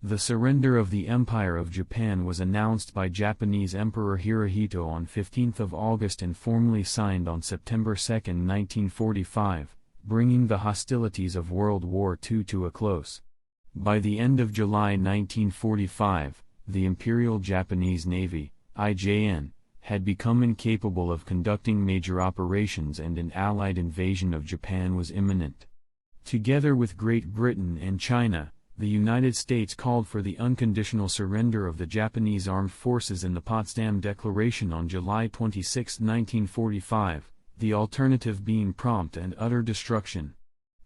The surrender of the Empire of Japan was announced by Japanese Emperor Hirohito on 15 August and formally signed on September 2, 1945, bringing the hostilities of World War II to a close. By the end of July 1945, the Imperial Japanese Navy, IJN, had become incapable of conducting major operations and an Allied invasion of Japan was imminent. Together with Great Britain and China, the United States called for the unconditional surrender of the Japanese armed forces in the Potsdam Declaration on July 26, 1945, the alternative being prompt and utter destruction.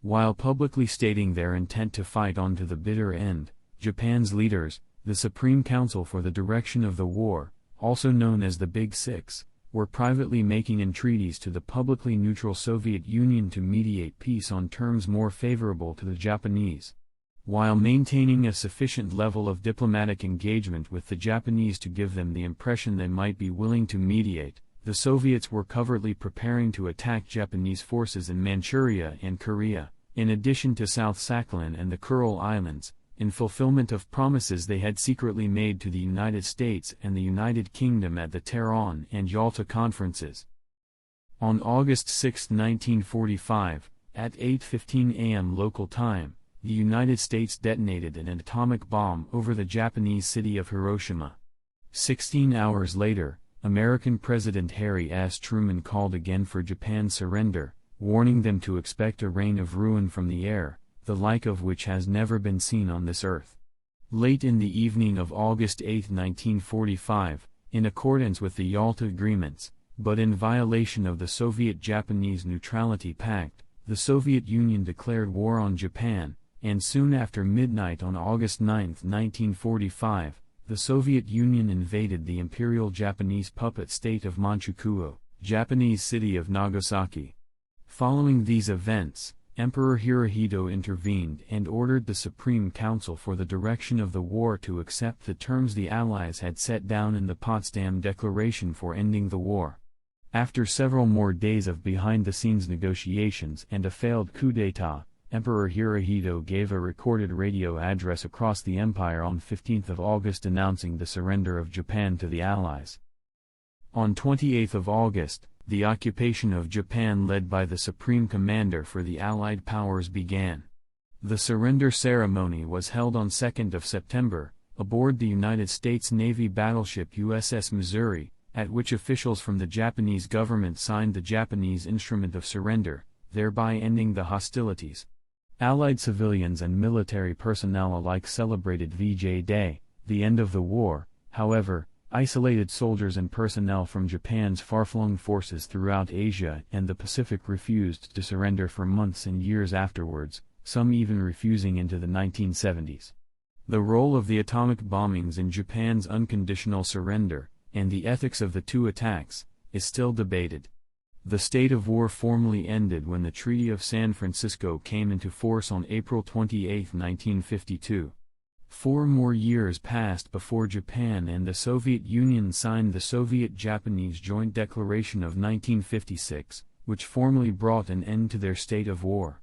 While publicly stating their intent to fight on to the bitter end, Japan's leaders, the Supreme Council for the Direction of the War, also known as the Big Six, were privately making entreaties to the publicly neutral Soviet Union to mediate peace on terms more favorable to the Japanese. While maintaining a sufficient level of diplomatic engagement with the Japanese to give them the impression they might be willing to mediate, the Soviets were covertly preparing to attack Japanese forces in Manchuria and Korea, in addition to South Sakhalin and the Kuril Islands, in fulfillment of promises they had secretly made to the United States and the United Kingdom at the Tehran and Yalta Conferences. On August 6, 1945, at 8:15 a.m. local time, the United States detonated an atomic bomb over the Japanese city of Hiroshima. 16 hours later, American President Harry S. Truman called again for Japan's surrender, warning them to expect a rain of ruin from the air, the like of which has never been seen on this earth. Late in the evening of August 8, 1945, in accordance with the Yalta Agreements, but in violation of the Soviet-Japanese Neutrality Pact, the Soviet Union declared war on Japan, and soon after midnight on August 9, 1945, the Soviet Union invaded the Imperial Japanese puppet state of Manchukuo, Japanese city of Nagasaki. Following these events, Emperor Hirohito intervened and ordered the Supreme Council for the Direction of the War to accept the terms the Allies had set down in the Potsdam Declaration for ending the war. After several more days of behind-the-scenes negotiations and a failed coup d'état, Emperor Hirohito gave a recorded radio address across the empire on 15 August announcing the surrender of Japan to the Allies. On 28 August, the occupation of Japan led by the Supreme Commander for the Allied powers began. The surrender ceremony was held on 2 September, aboard the United States Navy battleship USS Missouri, at which officials from the Japanese government signed the Japanese Instrument of Surrender, thereby ending the hostilities. Allied civilians and military personnel alike celebrated VJ Day, the end of the war. However, isolated soldiers and personnel from Japan's far-flung forces throughout Asia and the Pacific refused to surrender for months and years afterwards, some even refusing into the 1970s. The role of the atomic bombings in Japan's unconditional surrender, and the ethics of the two attacks, is still debated. The state of war formally ended when the Treaty of San Francisco came into force on April 28, 1952. 4 more years passed before Japan and the Soviet Union signed the Soviet-Japanese Joint Declaration of 1956, which formally brought an end to their state of war.